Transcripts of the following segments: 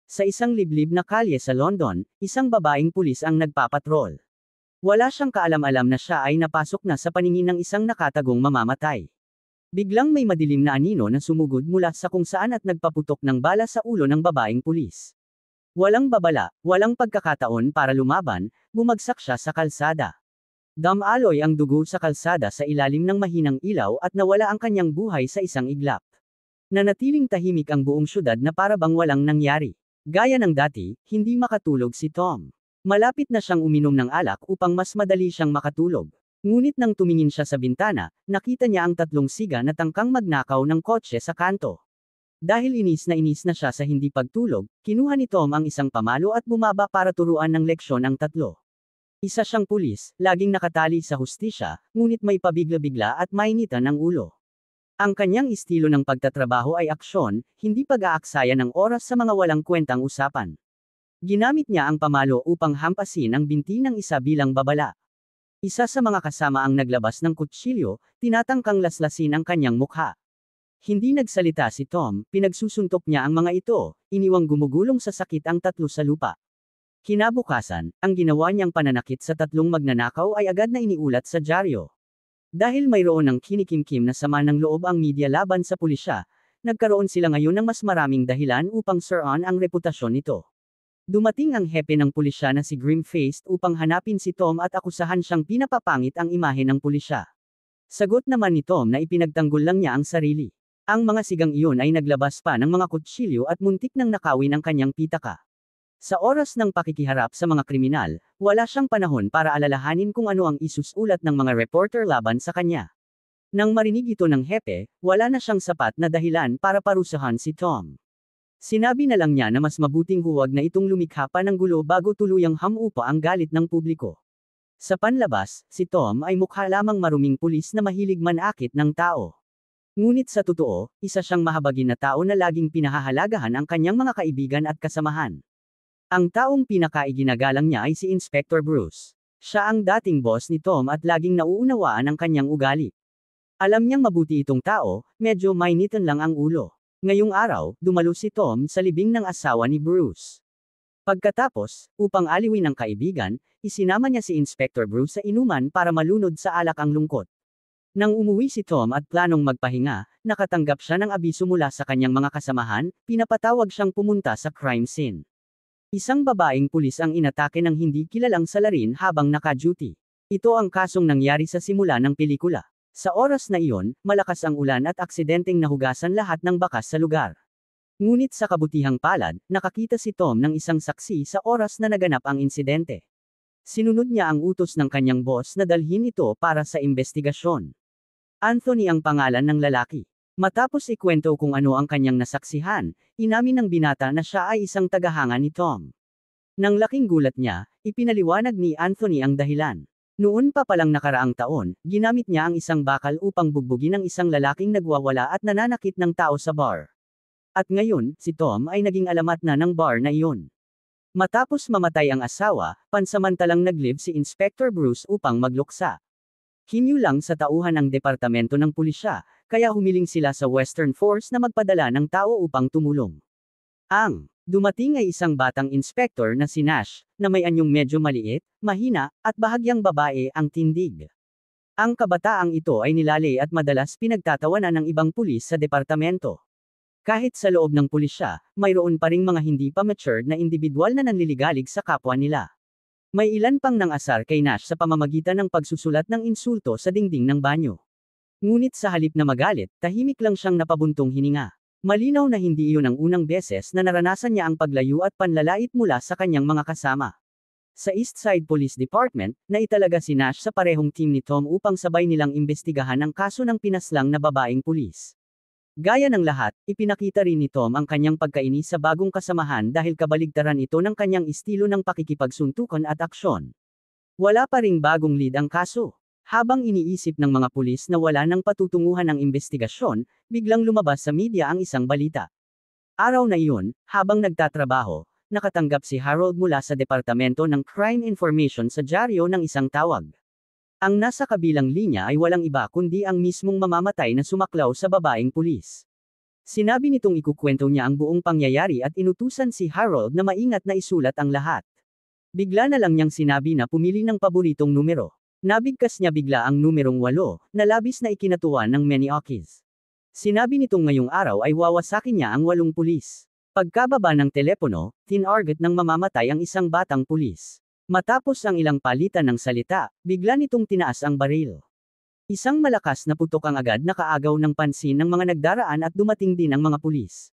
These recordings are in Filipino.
Sa isang liblib na kalye sa London, isang babaeng pulis ang nagpapatrol. Wala siyang kaalam-alam na siya ay napasok na sa paningin ng isang nakatagong mamamatay. Biglang may madilim na anino na sumugod mula sa kung saan at nagpaputok ng bala sa ulo ng babaeng pulis. Walang babala, walang pagkakataon para lumaban, bumagsak siya sa kalsada. Damaloy ang dugo sa kalsada sa ilalim ng mahinang ilaw at nawala ang kanyang buhay sa isang iglap. Nanatiling tahimik ang buong syudad na para bang walang nangyari. Gaya ng dati, hindi makatulog si Tom. Malapit na siyang uminom ng alak upang mas madali siyang makatulog. Ngunit nang tumingin siya sa bintana, nakita niya ang tatlong siga na tangkang magnakaw ng kotse sa kanto. Dahil inis na siya sa hindi pagtulog, kinuha ni Tom ang isang pamalo at bumaba para turuan ng leksyon ang tatlo. Isa siyang pulis, laging nakatali sa hustisya, ngunit may pabigla-bigla at mainitan ng ulo. Ang kanyang estilo ng pagtatrabaho ay aksyon, hindi pag-aaksaya ng oras sa mga walang kwentang usapan. Ginamit niya ang pamalo upang hampasin ang binti ng isa bilang babala. Isa sa mga kasama ang naglabas ng kutsilyo, tinatangkang laslasin ang kanyang mukha. Hindi nagsalita si Tom, pinagsusuntok niya ang mga ito, iniwang gumugulong sa sakit ang tatlo sa lupa. Kinabukasan, ang ginawa niyang pananakit sa tatlong magnanakaw ay agad na iniulat sa dyaryo. Dahil mayroon ng kinikimkim na sama ng loob ang media laban sa pulisya, nagkaroon sila ngayon ng mas maraming dahilan upang siraan ang reputasyon nito. Dumating ang hepe ng pulisya na si Grim-Faced upang hanapin si Tom at akusahan siyang pinapapangit ang imahe ng pulisya. Sagot naman ni Tom na ipinagtanggol lang niya ang sarili. Ang mga sigang iyon ay naglabas pa ng mga kutsilyo at muntik nang nakawin ang kanyang pitaka. Sa oras ng pakikiharap sa mga kriminal, wala siyang panahon para alalahanin kung ano ang isusulat ng mga reporter laban sa kanya. Nang marinig ito ng hepe, wala na siyang sapat na dahilan para parusahan si Tom. Sinabi na lang niya na mas mabuting huwag na itong lumikha pa ng gulo bago tuluyang hamupa ang galit ng publiko. Sa panlabas, si Tom ay mukha lamang maruming pulis na mahilig manakit ng tao. Ngunit sa totoo, isa siyang mahabagin na tao na laging pinahahalagahan ang kanyang mga kaibigan at kasamahan. Ang taong pinakaiginagalang niya ay si Inspector Bruce. Siya ang dating boss ni Tom at laging nauunawaan ang kanyang ugali. Alam niyang mabuti itong tao, medyo mainitan lang ang ulo. Ngayong araw, dumalo si Tom sa libing ng asawa ni Bruce. Pagkatapos, upang aliwin ang kaibigan, isinama niya si Inspector Bruce sa inuman para malunod sa alak ang lungkot. Nang umuwi si Tom at planong magpahinga, nakatanggap siya ng abiso mula sa kanyang mga kasamahan, pinapatawag siyang pumunta sa crime scene. Isang babaeng pulis ang inatake ng hindi kilalang salarin habang naka-duty. Ito ang kasong nangyari sa simula ng pelikula. Sa oras na iyon, malakas ang ulan at aksidenteng nahugasan lahat ng bakas sa lugar. Ngunit sa kabutihang palad, nakakita si Tom ng isang saksi sa oras na naganap ang insidente. Sinunod niya ang utos ng kanyang boss na dalhin ito para sa investigasyon. Anthony ang pangalan ng lalaki. Matapos ikwento kung ano ang kanyang nasaksihan, inamin ng binata na siya ay isang tagahanga ni Tom. Nang laking gulat niya, ipinaliwanag ni Anthony ang dahilan. Noon pa palang nakaraang taon, ginamit niya ang isang bakal upang bugbugin ang isang lalaking nagwawala at nananakit ng tao sa bar. At ngayon, si Tom ay naging alamat na ng bar na iyon. Matapos mamatay ang asawa, pansamantalang nag-leave si Inspector Bruce upang magluksa. Hinyo lang sa tauhan ng departamento ng pulisya, kaya humiling sila sa Western Force na magpadala ng tao upang tumulong. Ang dumating ay isang batang inspektor na si Nash, na may anyong medyo maliit, mahina, at bahagyang babae ang tindig. Ang kabataang ito ay nilalay at madalas pinagtatawanan ng ibang pulis sa departamento. Kahit sa loob ng pulisya, mayroon pa ring mga hindi pa matured na individual na nanliligalig sa kapwa nila. May ilan pang nang-asar kay Nash sa pamamagitan ng pagsusulat ng insulto sa dingding ng banyo. Ngunit sa halip na magalit, tahimik lang siyang napabuntong hininga. Malinaw na hindi iyon ang unang beses na naranasan niya ang paglayo at panlalait mula sa kanyang mga kasama. Sa Eastside Police Department, naitalaga si Nash sa parehong team ni Tom upang sabay nilang imbestigahan ang kaso ng pinaslang na babaeng pulis. Gaya ng lahat, ipinakita rin ni Tom ang kanyang pagkainis sa bagong kasamahan dahil kabaligtaran ito ng kanyang estilo ng pakikipagsuntukan at aksyon. Wala pa ring bagong lead ang kaso. Habang iniisip ng mga pulis na wala nang patutunguhan ang investigasyon, biglang lumabas sa media ang isang balita. Araw na iyon, habang nagtatrabaho, nakatanggap si Harold mula sa Departamento ng Crime Information sa dyaryo ng isang tawag. Ang nasa kabilang linya ay walang iba kundi ang mismong mamamatay na sumaklaw sa babaeng pulis. Sinabi nitong ikukwento niya ang buong pangyayari at inutusan si Harold na maingat na isulat ang lahat. Bigla na lang niyang sinabi na pumili ng paboritong numero. Nabigkas niya bigla ang numerong 8, na labis na ikinatuwa ng Maniokis. Sinabi nitong ngayong araw ay wawasakin niya ang 8 pulis. Pagkababa ng telepono, tinarget ng mamamatay ang isang batang pulis. Matapos ang ilang palitan ng salita, bigla nitong tinaas ang baril. Isang malakas na putok ang agad nakaagaw ng pansin ng mga nagdaraan at dumating din ang mga pulis.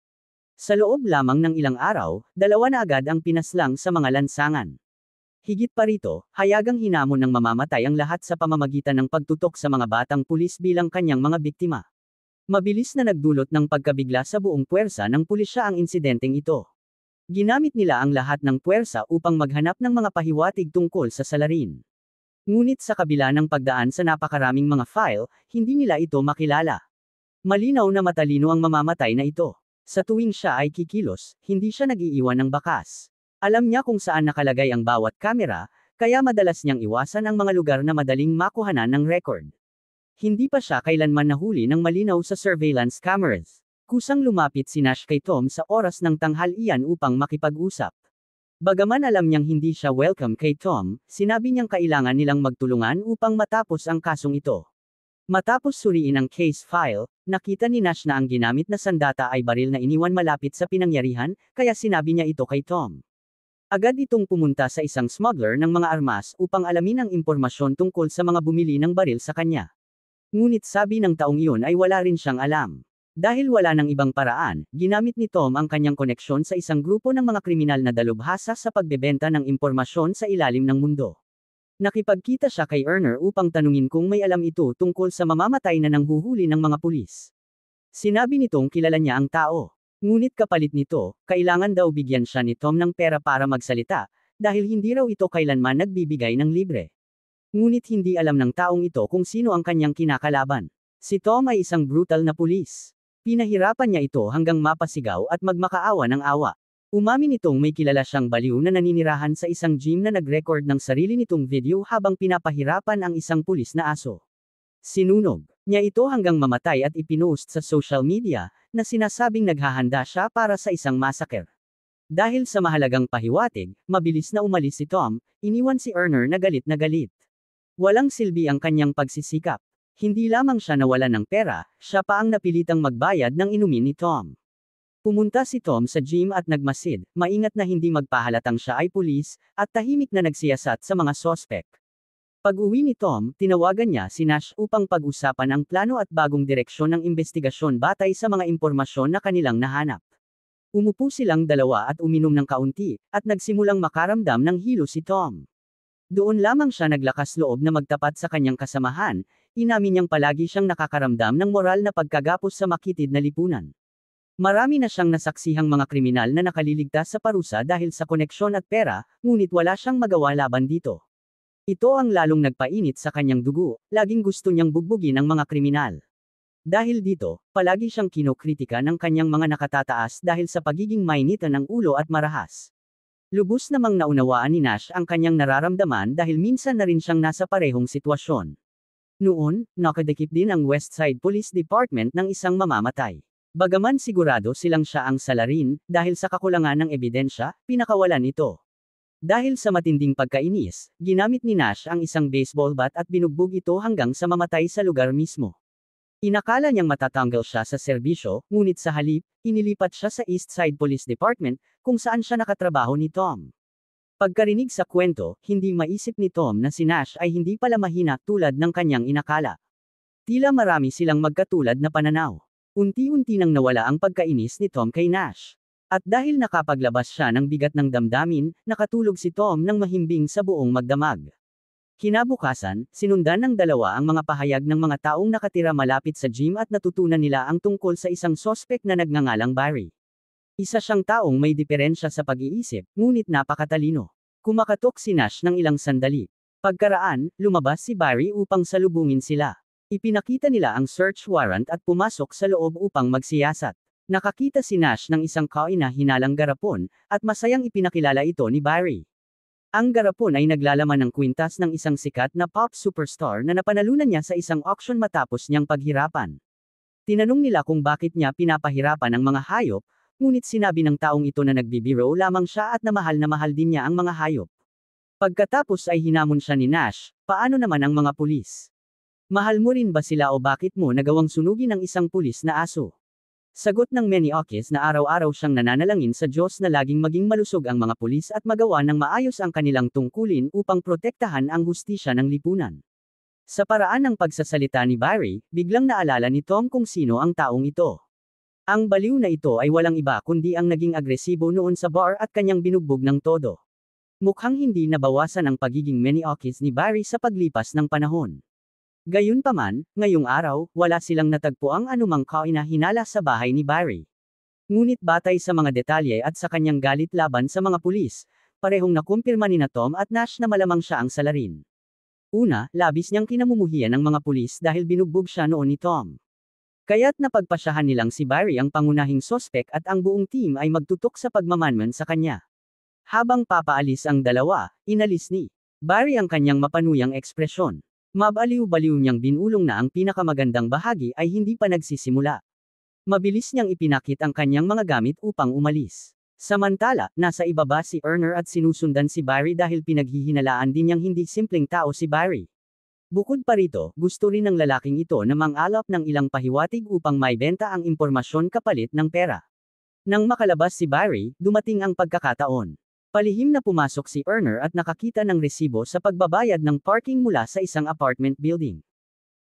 Sa loob lamang ng ilang araw, 2 na agad ang pinaslang sa mga lansangan. Higit pa rito, hayagang hinamon ng mamamatay ang lahat sa pamamagitan ng pagtutok sa mga batang pulis bilang kanyang mga biktima. Mabilis na nagdulot ng pagkabigla sa buong puwersa ng pulisya ang insidenteng ito. Ginamit nila ang lahat ng puwersa upang maghanap ng mga pahiwatig tungkol sa salarin. Ngunit sa kabila ng pagdaan sa napakaraming mga file, hindi nila ito makilala. Malinaw na matalino ang mamamatay na ito. Sa tuwing siya ay kikilos, hindi siya nag-iiwan ng bakas. Alam niya kung saan nakalagay ang bawat kamera, kaya madalas niyang iwasan ang mga lugar na madaling makuhanan ng record. Hindi pa siya kailanman nahuli ng malinaw sa surveillance cameras. Kusang lumapit si Nash kay Tom sa oras ng tanghalian upang makipag-usap. Bagaman alam niyang hindi siya welcome kay Tom, sinabi niyang kailangan nilang magtulungan upang matapos ang kasong ito. Matapos suriin ang case file, nakita ni Nash na ang ginamit na sandata ay baril na iniwan malapit sa pinangyarihan, kaya sinabi niya ito kay Tom. Agad itong pumunta sa isang smuggler ng mga armas upang alamin ang impormasyon tungkol sa mga bumili ng baril sa kanya. Ngunit sabi ng taong iyon ay wala rin siyang alam. Dahil wala ng ibang paraan, ginamit ni Tom ang kanyang koneksyon sa isang grupo ng mga kriminal na dalubhasa sa pagbebenta ng impormasyon sa ilalim ng mundo. Nakipagkita siya kay Erner upang tanungin kung may alam ito tungkol sa mamamatay na nanghuhuli ng mga pulis. Sinabi nitong kilala niya ang tao. Ngunit kapalit nito, kailangan daw bigyan siya ni Tom ng pera para magsalita, dahil hindi raw ito kailanman nagbibigay ng libre. Ngunit hindi alam ng taong ito kung sino ang kanyang kinakalaban. Si Tom ay isang brutal na pulis. Pinahirapan niya ito hanggang mapasigaw at magmakaawa ng awa. Umamin nitong may kilala siyang baliw na naninirahan sa isang gym na nag-record ng sarili nitong video habang pinapahirapan ang isang pulis na aso. Sinunog niya ito hanggang mamatay at ipinost sa social media, na sinasabing naghahanda siya para sa isang massacre. Dahil sa mahalagang pahiwatig, mabilis na umalis si Tom, iniwan si Erner na galit na galit. Walang silbi ang kanyang pagsisikap. Hindi lamang siya nawalan ng pera, siya pa ang napilitang magbayad ng inumin ni Tom. Pumunta si Tom sa gym at nagmasid, maingat na hindi magpahalatang siya ay pulis, at tahimik na nagsiyasat sa mga sospek. Pag-uwi ni Tom, tinawagan niya si Nash upang pag-usapan ang plano at bagong direksyon ng investigasyon batay sa mga impormasyon na kanilang nahanap. Umupo silang dalawa at uminom ng kaunti, at nagsimulang makaramdam ng hilo si Tom. Doon lamang siya naglakas loob na magtapat sa kanyang kasamahan, inamin niyang palagi siyang nakakaramdam ng moral na pagkagapos sa makitid na lipunan. Marami na siyang nasaksihang mga kriminal na nakaliligtas sa parusa dahil sa koneksyon at pera, ngunit wala siyang magawa laban dito. Ito ang lalong nagpainit sa kanyang dugo, laging gusto niyang bugbugin ang mga kriminal. Dahil dito, palagi siyang kinokritika ng kanyang mga nakatataas dahil sa pagiging mainitan ng ulo at marahas. Lubos namang naunawaan ni Nash ang kanyang nararamdaman dahil minsan na rin siyang nasa parehong sitwasyon. Noon, nakadikip din ang Westside Police Department ng isang mamamatay. Bagaman sigurado silang siya ang salarin, dahil sa kakulangan ng ebidensya, pinakawalan ito. Dahil sa matinding pagkainis, ginamit ni Nash ang isang baseball bat at binugbog ito hanggang sa mamatay sa lugar mismo. Inakala niyang matatanggal siya sa serbisyo, ngunit sa halip, inilipat siya sa Eastside Police Department, kung saan siya nakatrabaho ni Tom. Pagkarinig sa kwento, hindi maisip ni Tom na si Nash ay hindi pala mahina tulad ng kanyang inakala. Tila marami silang magkatulad na pananaw. Unti-unti nang nawala ang pagkainis ni Tom kay Nash. At dahil nakapaglabas siya ng bigat ng damdamin, nakatulog si Tom ng mahimbing sa buong magdamag. Kinabukasan, sinundan ng dalawa ang mga pahayag ng mga taong nakatira malapit sa gym at natutunan nila ang tungkol sa isang sospek na nagngangalang Barry. Isa siyang taong may diferensya sa pag-iisip, ngunit napakatalino. Kumakatok si Nash ng ilang sandali. Pagkaraan, lumabas si Barry upang salubungin sila. Ipinakita nila ang search warrant at pumasok sa loob upang magsiyasat. Nakakita si Nash ng isang kaina-hinalang garapon, at masayang ipinakilala ito ni Barry. Ang garapon ay naglalaman ng kwintas ng isang sikat na pop superstar na napanalunan niya sa isang auction matapos niyang paghirapan. Tinanong nila kung bakit niya pinapahirapan ang mga hayop, ngunit sinabi ng taong ito na nagbibiro lamang siya at na mahal din niya ang mga hayop. Pagkatapos ay hinamon siya ni Nash, paano naman ang mga pulis? Mahal mo rin ba sila o bakit mo nagawang sunugin ng isang pulis na aso? Sagot ng Menioques na araw-araw siyang nananalangin sa Diyos na laging maging malusog ang mga pulis at magawa ng maayos ang kanilang tungkulin upang protektahan ang hustisya ng lipunan. Sa paraan ng pagsasalita ni Barry, biglang naalala ni Tom kung sino ang taong ito. Ang baliw na ito ay walang iba kundi ang naging agresibo noon sa bar at kanyang binugbog ng todo. Mukhang hindi nabawasan ang pagiging Menioques ni Barry sa paglipas ng panahon. Gayunpaman, ngayong araw, wala silang natagpuang anumang kainahinala sa bahay ni Barry. Ngunit batay sa mga detalye at sa kanyang galit laban sa mga pulis, parehong nakumpirma ni Tom at Nash na malamang siya ang salarin. Una, labis niyang kinamumuhian ng mga pulis dahil binugbog siya noon ni Tom. Kaya't napagpasyahan nilang si Barry ang pangunahing sospek at ang buong team ay magtutok sa pagmamanman sa kanya. Habang papaalis ang dalawa, inalis ni Barry ang kanyang mapanuyang ekspresyon. Mabaliw-baliw niyang binulong na ang pinakamagandang bahagi ay hindi pa nagsisimula. Mabilis niyang ipinakit ang kanyang mga gamit upang umalis. Samantala, nasa ibaba si Erner at sinusundan si Barry dahil pinaghihinalaan din niyang hindi simpleng tao si Barry. Bukod pa rito, gusto rin ng lalaking ito na mang-alap ng ilang pahiwatig upang maibenta ang impormasyon kapalit ng pera. Nang makalabas si Barry, dumating ang pagkakataon. Palihim na pumasok si Erner at nakakita ng resibo sa pagbabayad ng parking mula sa isang apartment building.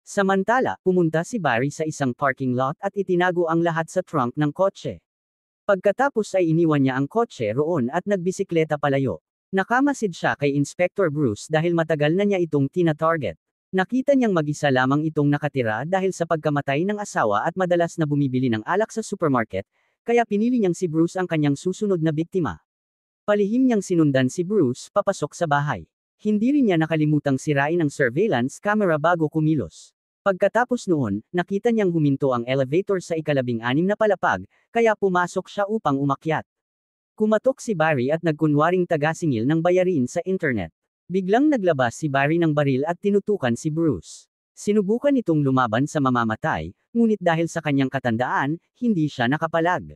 Samantala, pumunta si Barry sa isang parking lot at itinago ang lahat sa trunk ng kotse. Pagkatapos ay iniwan niya ang kotse roon at nagbisikleta palayo. Nakamasid siya kay Inspector Bruce dahil matagal na niya itong tina-target. Nakita niyang mag-isa lamang itong nakatira dahil sa pagkamatay ng asawa at madalas na bumibili ng alak sa supermarket, kaya pinili niyang si Bruce ang kanyang susunod na biktima. Palihim niyang sinundan si Bruce papasok sa bahay. Hindi rin niya nakalimutang sirain ang surveillance camera bago kumilos. Pagkatapos noon, nakita niyang huminto ang elevator sa ika-16 na palapag, kaya pumasok siya upang umakyat. Kumatok si Barry at nagkunwaring tagasingil ng bayarin sa internet. Biglang naglabas si Barry ng baril at tinutukan si Bruce. Sinubukan itong lumaban sa mamamatay, ngunit dahil sa kanyang katandaan, hindi siya nakapalag.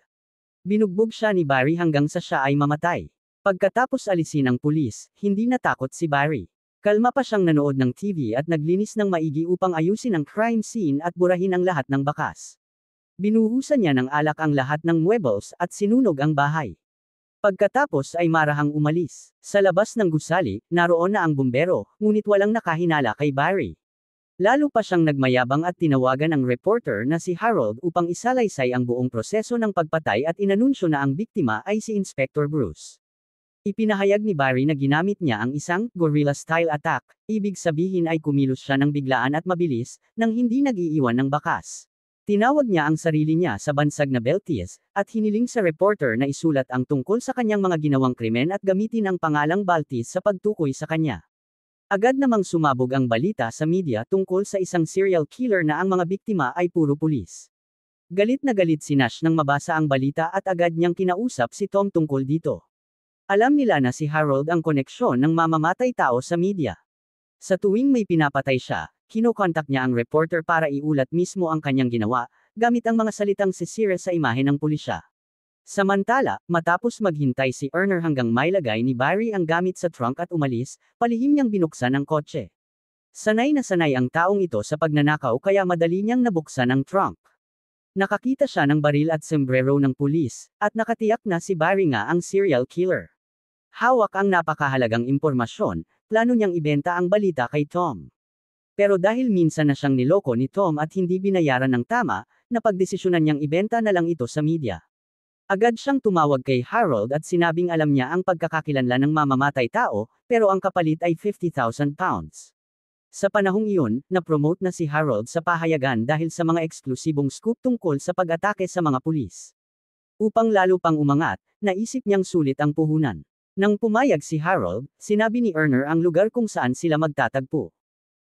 Binugbog siya ni Barry hanggang sa siya ay mamatay. Pagkatapos alisin ang pulis, hindi natakot si Barry. Kalma pa siyang nanood ng TV at naglinis ng maigi upang ayusin ang crime scene at burahin ang lahat ng bakas. Binuhusan niya ng alak ang lahat ng muebles at sinunog ang bahay. Pagkatapos ay marahang umalis. Sa labas ng gusali, naroon na ang bumbero, ngunit walang nakahinala kay Barry. Lalo pa siyang nagmayabang at tinawagan ang reporter na si Harold upang isalaysay ang buong proseso ng pagpatay at inanunsyo na ang biktima ay si Inspector Bruce. Ipinahayag ni Barry na ginamit niya ang isang guerrilla-style attack, ibig sabihin ay kumilos siya ng biglaan at mabilis, nang hindi nag-iiwan ng bakas. Tinawag niya ang sarili niya sa bansag na Beltis, at hiniling sa reporter na isulat ang tungkol sa kanyang mga ginawang krimen at gamitin ang pangalang Baltis sa pagtukoy sa kanya. Agad namang sumabog ang balita sa media tungkol sa isang serial killer na ang mga biktima ay puro pulis. Galit na galit si Nash nang mabasa ang balita at agad niyang kinausap si Tom tungkol dito. Alam nila na si Harold ang koneksyon ng mamamatay tao sa media. Sa tuwing may pinapatay siya, kinokontak niya ang reporter para iulat mismo ang kanyang ginawa, gamit ang mga salitang sisira sa imahe ng pulisya. Samantala, matapos maghintay si Erner hanggang mailagay ni Barry ang gamit sa trunk at umalis, palihim niyang binuksan ang kotse. Sanay na sanay ang taong ito sa pagnanakaw kaya madali niyang nabuksan ang trunk. Nakakita siya ng baril at sombrero ng pulis, at nakatiyak na si Barry nga ang serial killer. Hawak ang napakahalagang impormasyon, plano niyang ibenta ang balita kay Tom. Pero dahil minsan na siyang niloko ni Tom at hindi binayaran ng tama, napagdesisyonan niyang ibenta na lang ito sa media. Agad siyang tumawag kay Harold at sinabing alam niya ang pagkakakilanlan ng mamamatay tao, pero ang kapalit ay £50,000. Sa panahong iyon, na-promote na si Harold sa pahayagan dahil sa mga eksklusibong scoop tungkol sa pag-atake sa mga pulis. Upang lalo pang umangat, naisip niyang sulit ang puhunan. Nang pumayag si Harold, sinabi ni Erner ang lugar kung saan sila magtatagpo.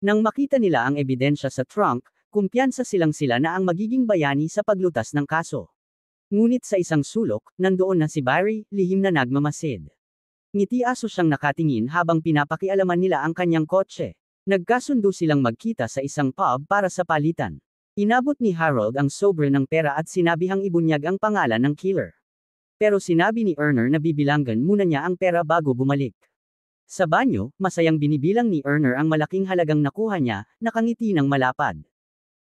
Nang makita nila ang ebidensya sa trunk, kumpiyansa silang sila na ang magiging bayani sa paglutas ng kaso. Ngunit sa isang sulok, nandoon na si Barry, lihim na nagmamasid. Ngiti-aso siyang nakatingin habang pinapakialaman nila ang kanyang kotse. Nagkasundo silang magkita sa isang pub para sa palitan. Inabot ni Harold ang sobre ng pera at sinabihang ibunyag ang pangalan ng killer. Pero sinabi ni Erner na bibilanggan muna niya ang pera bago bumalik. Sa banyo, masayang binibilang ni Erner ang malaking halagang nakuha niya, nakangiti ng malapad.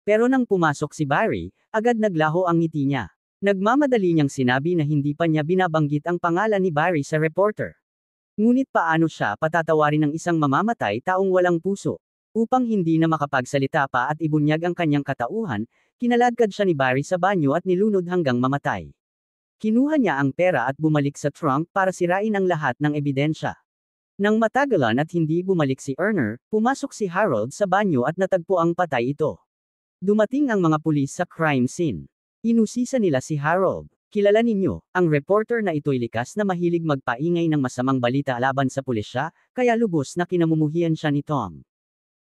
Pero nang pumasok si Barry, agad naglaho ang ngiti niya. Nagmamadali niyang sinabi na hindi pa niya binabanggit ang pangalan ni Barry sa reporter. Ngunit paano siya patatawarin ng isang mamamatay taong walang puso? Upang hindi na makapagsalita pa at ibunyag ang kanyang katauhan, kinaladkad siya ni Barry sa banyo at nilunod hanggang mamatay. Kinuha niya ang pera at bumalik sa trunk para sirain ang lahat ng ebidensya. Nang matagalan at hindi bumalik si Erner, pumasok si Harold sa banyo at natagpo ang patay ito. Dumating ang mga pulis sa crime scene. Inusisa nila si Harold. Kilala ninyo, ang reporter na ito'y likas na mahilig magpaingay ng masamang balita laban sa pulisya, kaya lubos na kinamumuhian siya ni Tom.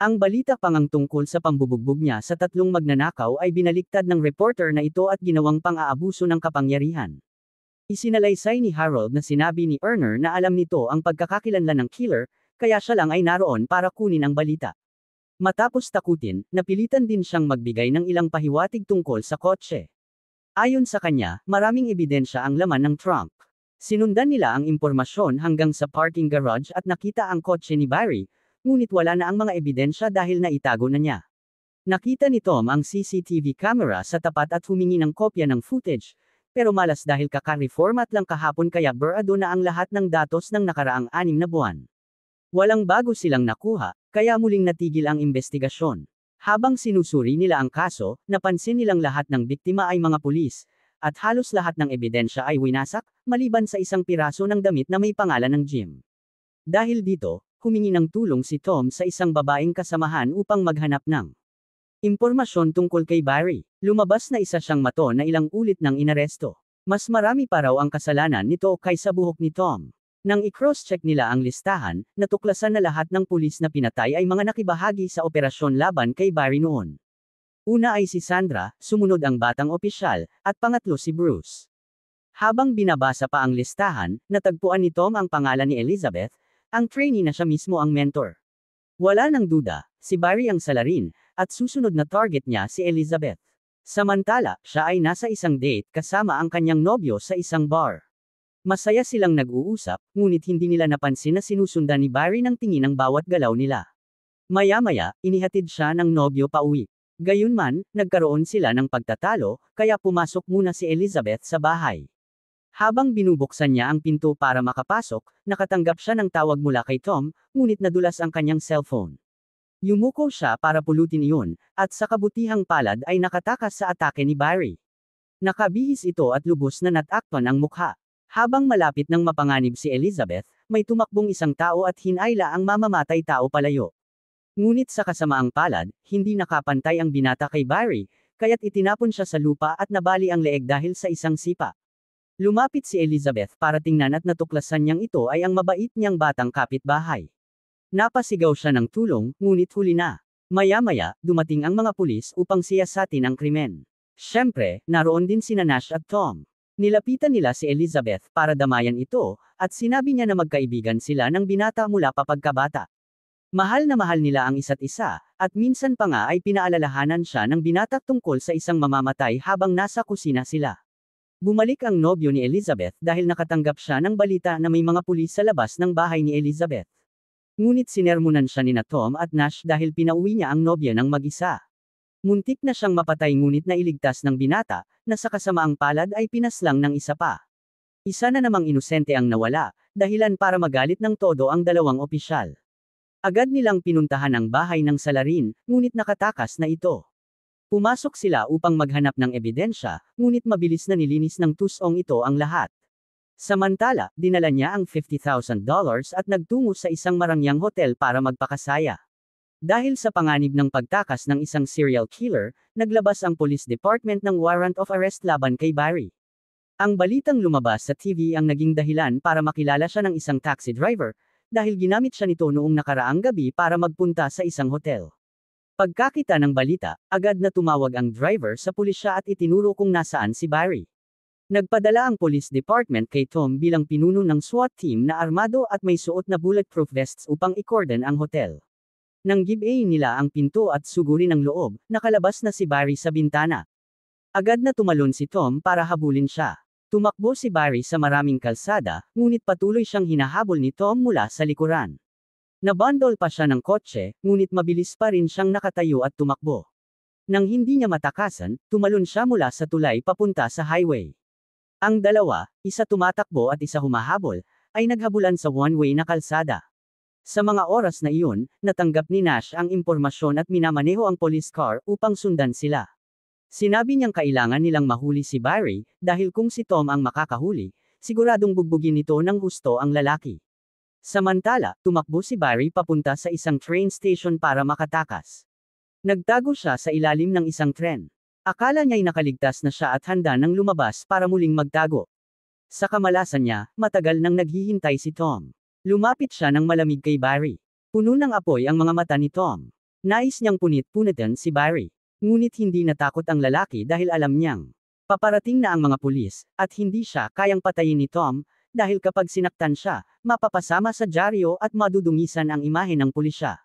Ang balita pangang tungkol sa pambubugbog niya sa 3 magnanakaw ay binaliktad ng reporter na ito at ginawang pang-aabuso ng kapangyarihan. Isinalaysay ni Harold na sinabi ni Erner na alam nito ang pagkakakilanlan ng killer, kaya siya lang ay naroon para kunin ang balita. Matapos takutin, napilitan din siyang magbigay ng ilang pahiwatig tungkol sa kotse. Ayon sa kanya, maraming ebidensya ang laman ng trunk. Sinundan nila ang impormasyon hanggang sa parking garage at nakita ang kotse ni Barry, ngunit wala na ang mga ebidensya dahil naitago na niya. Nakita ni Tom ang CCTV camera sa tapat at humingi ng kopya ng footage, pero malas dahil kaka-reformat lang kahapon kaya burado na ang lahat ng datos ng nakaraang 6 na buwan. Walang bago silang nakuha, kaya muling natigil ang investigasyon. Habang sinusuri nila ang kaso, napansin nilang lahat ng biktima ay mga pulis, at halos lahat ng ebidensya ay winasak, maliban sa isang piraso ng damit na may pangalan ng Jim. Dahil dito, humingi ng tulong si Tom sa isang babaeng kasamahan upang maghanap ng impormasyon tungkol kay Barry. Lumabas na isa siyang mato na ilang ulit ng inaresto. Mas marami pa raw ang kasalanan nito kaysa buhok ni Tom. Nang i-cross-check nila ang listahan, natuklasan na lahat ng pulis na pinatay ay mga nakibahagi sa operasyon laban kay Barry noon. Una ay si Sandra, sumunod ang batang opisyal, at pangatlo si Bruce. Habang binabasa pa ang listahan, natagpuan ni Tom ang pangalan ni Elizabeth, ang trainee na siya mismo ang mentor. Wala nang duda, si Barry ang salarin, at susunod na target niya si Elizabeth. Samantala, siya ay nasa isang date kasama ang kanyang nobyo sa isang bar. Masaya silang nag-uusap, ngunit hindi nila napansin na sinusundan ni Barry ng tingin ang bawat galaw nila. Maya-maya, inihatid siya ng nobyo pauwi. Gayunman, nagkaroon sila ng pagtatalo, kaya pumasok muna si Elizabeth sa bahay. Habang binubuksan niya ang pinto para makapasok, nakatanggap siya ng tawag mula kay Tom, ngunit nadulas ang kanyang cellphone. Yumuko siya para pulutin iyon, at sa kabutihang palad ay nakatakas sa atake ni Barry. Nakabihis ito at lubos na natakpan ang mukha. Habang malapit nang mapanganib si Elizabeth, may tumakbong isang tao at hinayla ang mamamatay tao palayo. Ngunit sa kasamaang palad, hindi nakapantay ang binata kay Barry, kaya't itinapon siya sa lupa at nabali ang leeg dahil sa isang sipa. Lumapit si Elizabeth para tingnan at natuklasan niyang ito ay ang mabait niyang batang kapitbahay. Napasigaw siya ng tulong, ngunit huli na. Maya-maya, dumating ang mga pulis upang siyasatin ang krimen. Siyempre, naroon din sina Nash at Tom. Nilapitan nila si Elizabeth para damayan ito, at sinabi niya na magkaibigan sila ng binata mula pa pagkabata. Mahal na mahal nila ang isa't isa, at minsan pa nga ay pinaalalahanan siya ng binata tungkol sa isang mamamatay habang nasa kusina sila. Bumalik ang nobyo ni Elizabeth dahil nakatanggap siya ng balita na may mga pulis sa labas ng bahay ni Elizabeth. Ngunit sinermonan siya ni Tom at Nash dahil pinauwi niya ang nobya ng mag-isa. Muntik na siyang mapatay ngunit nailigtas ng binata, na sa kasamaang palad ay pinaslang ng isa pa. Isa na namang inosente ang nawala, dahilan para magalit ng todo ang dalawang opisyal. Agad nilang pinuntahan ang bahay ng salarin, ngunit nakatakas na ito. Pumasok sila upang maghanap ng ebidensya, ngunit mabilis na nilinis ng tusong ito ang lahat. Samantala, dinala niya ang $50,000 at nagtungo sa isang marangyang hotel para magpakasaya. Dahil sa panganib ng pagtakas ng isang serial killer, naglabas ang police department ng warrant of arrest laban kay Barry. Ang balitang lumabas sa TV ang naging dahilan para makilala siya ng isang taxi driver, dahil ginamit siya nito noong nakaraang gabi para magpunta sa isang hotel. Pagkakita ng balita, agad na tumawag ang driver sa pulisya at itinuro kung nasaan si Barry. Nagpadala ang police department kay Tom bilang pinuno ng SWAT team na armado at may suot na bulletproof vests upang i-cordon ang hotel. Nang gibayin nila ang pinto at sugurin ang loob, nakalabas na si Barry sa bintana. Agad na tumalon si Tom para habulin siya. Tumakbo si Barry sa maraming kalsada, ngunit patuloy siyang hinahabol ni Tom mula sa likuran. Nabundol pa siya ng kotse, ngunit mabilis pa rin siyang nakatayo at tumakbo. Nang hindi niya matakasan, tumalon siya mula sa tulay papunta sa highway. Ang dalawa, isa tumatakbo at isa humahabol, ay naghabulan sa one-way na kalsada. Sa mga oras na iyon, natanggap ni Nash ang impormasyon at minamaneho ang police car upang sundan sila. Sinabi niyang kailangan nilang mahuli si Barry, dahil kung si Tom ang makakahuli, siguradong bugbugin nito ng husto ang lalaki. Samantala, tumakbo si Barry papunta sa isang train station para makatakas. Nagtago siya sa ilalim ng isang tren. Akala niya'y nakaligtas na siya at handa nang lumabas para muling magtago. Sa kamalasan niya, matagal nang naghihintay si Tom. Lumapit siya ng malamig kay Barry. Puno ng apoy ang mga mata ni Tom. Nais niyang punit-punitan si Barry. Ngunit hindi natakot ang lalaki dahil alam niyang paparating na ang mga pulis, at hindi siya kayang patayin ni Tom, dahil kapag sinaktan siya, mapapasama sa dyaryo at madudungisan ang imahe ng pulisya.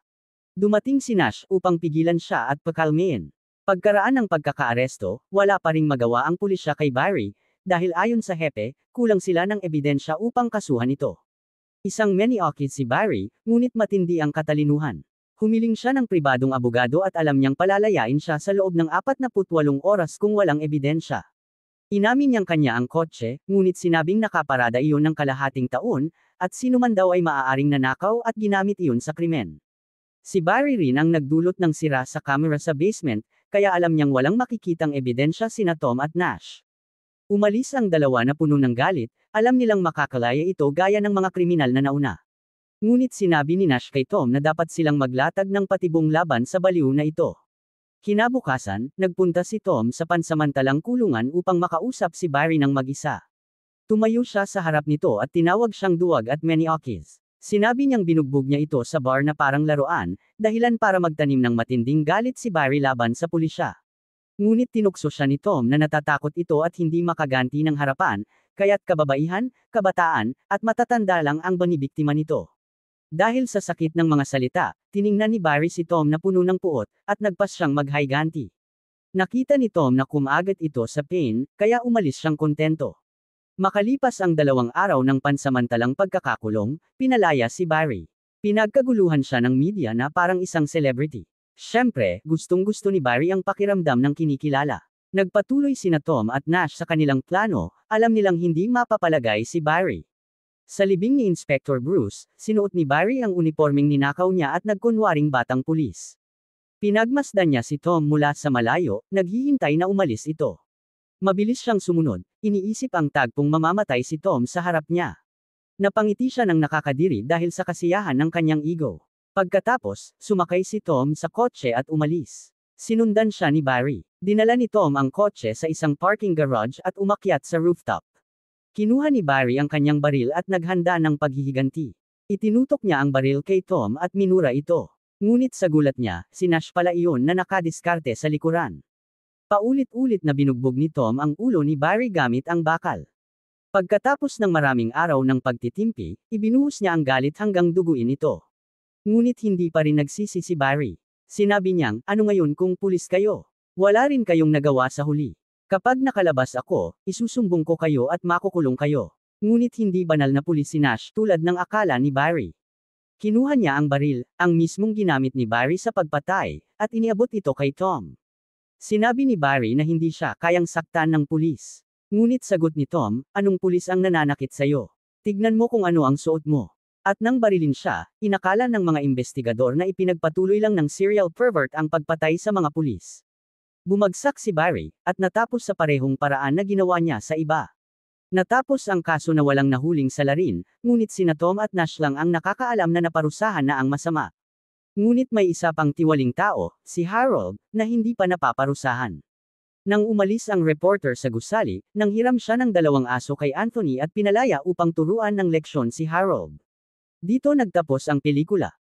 Dumating si Nash upang pigilan siya at pakalmain. Pagkaraan ng pagkakaaresto, wala pa ring magawa ang pulisya kay Barry, dahil ayon sa hepe, kulang sila ng ebidensya upang kasuhan ito. Isang maniakit si Barry, ngunit matindi ang katalinuhan. Humiling siya ng pribadong abogado at alam niyang palalayain siya sa loob ng 48 oras kung walang ebidensya. Inamin niyang kanya ang kotse, ngunit sinabing nakaparada iyon ng kalahating taon, at sino man daw ay maaaring nanakaw at ginamit iyon sa krimen. Si Barry rin ang nagdulot ng sira sa camera sa basement, kaya alam niyang walang makikitang ebidensya sina Tom at Nash. Umalis ang dalawa na puno ng galit, alam nilang makakalaya ito gaya ng mga kriminal na nauna. Ngunit sinabi ni Nash kay Tom na dapat silang maglatag ng patibong laban sa baliw na ito. Kinabukasan, nagpunta si Tom sa pansamantalang kulungan upang makausap si Barry ng mag-isa. Tumayo siya sa harap nito at tinawag siyang duwag at maniakis. Sinabi niyang binugbog niya ito sa bar na parang laruan, dahilan para magtanim ng matinding galit si Barry laban sa pulisya. Ngunit tinukso siya ni Tom na natatakot ito at hindi makaganti ng harapan, kaya't kababaihan, kabataan, at matatanda lang ang binibiktima nito. Dahil sa sakit ng mga salita, tiningnan ni Barry si Tom na puno ng puot, at nagpas siyang maghayganti. Nakita ni Tom na kumagat ito sa pain, kaya umalis siyang kontento. Makalipas ang 2 araw ng pansamantalang pagkakakulong, pinalaya si Barry. Pinagkaguluhan siya ng media na parang isang celebrity. Siyempre, gustong-gusto ni Barry ang pakiramdam ng kinikilala. Nagpatuloy sina Tom at Nash sa kanilang plano, alam nilang hindi mapapalagay si Barry. Sa libing ni Inspector Bruce, sinuot ni Barry ang unipormeng ninakaw niya at nagkunwaring batang pulis. Pinagmasdan niya si Tom mula sa malayo, naghihintay na umalis ito. Mabilis siyang sumunod, iniisip ang tagpong mamamatay si Tom sa harap niya. Napangiti siya ng nakakadiri dahil sa kasiyahan ng kanyang ego. Pagkatapos, sumakay si Tom sa kotse at umalis. Sinundan siya ni Barry. Dinala ni Tom ang kotse sa isang parking garage at umakyat sa rooftop. Kinuha ni Barry ang kanyang baril at naghanda ng paghihiganti. Itinutok niya ang baril kay Tom at minura ito. Ngunit sa gulat niya, si Nash pala iyon na nakadiskarte sa likuran. Paulit-ulit na binugbog ni Tom ang ulo ni Barry gamit ang bakal. Pagkatapos ng maraming araw ng pagtitimpi, ibinuhos niya ang galit hanggang duguin ito. Ngunit hindi pa rin nagsisi si Barry. Sinabi niyang, ano ngayon kung pulis kayo? Wala rin kayong nagawa sa huli. Kapag nakalabas ako, isusumbong ko kayo at makukulong kayo. Ngunit hindi banal na pulis si Nash tulad ng akala ni Barry. Kinuha niya ang baril, ang mismong ginamit ni Barry sa pagpatay, at iniabot ito kay Tom. Sinabi ni Barry na hindi siya kayang saktan ng pulis. Ngunit sagot ni Tom, anong pulis ang nananakit sa'yo? Tignan mo kung ano ang suot mo. At nang barilin siya, inakala ng mga investigador na ipinagpatuloy lang ng serial pervert ang pagpatay sa mga pulis. Bumagsak si Barry, at natapos sa parehong paraan na ginawa niya sa iba. Natapos ang kaso na walang nahuling salarin, ngunit sina Tom at Nash lang ang nakakaalam na naparusahan na ang masama. Ngunit may isa pang tiwaling tao, si Harold, na hindi pa napaparusahan. Nang umalis ang reporter sa gusali, nanghiram siya ng 2 aso kay Anthony at pinalaya upang turuan ng leksyon si Harold. Dito nagtapos ang pelikula.